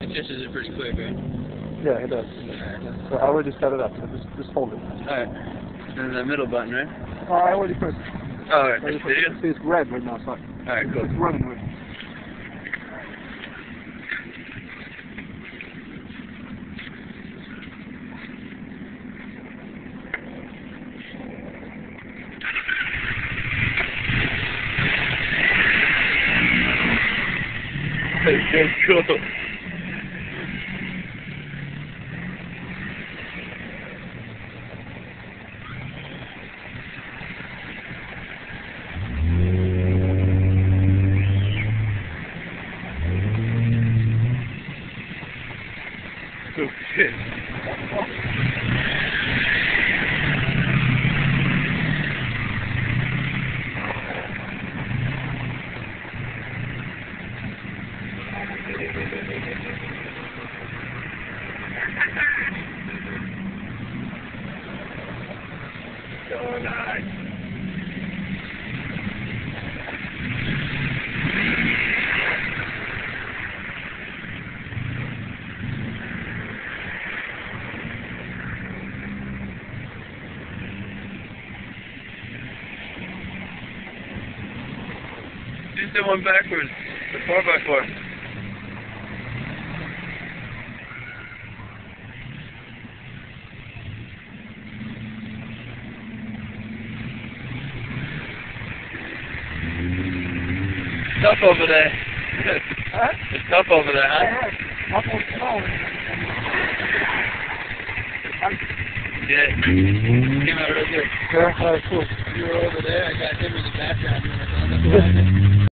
It catches it pretty quick, right? Yeah, it does. Yeah. So I already set it up, so just hold it. Alright. And the middle button, right? Oh, I already pressed. Oh, alright. Did you? See, it's red right now, so Alright, cool. It's running red. That's cool. Oh shit. So nice. Just the one backwards. The 4x4. Tough over there. Huh? It's tough over there, huh? Yeah, almost small. Yeah. Came out real good. Yeah, cool. You were over there, I got him in the background. You were like, oh, that's what I did.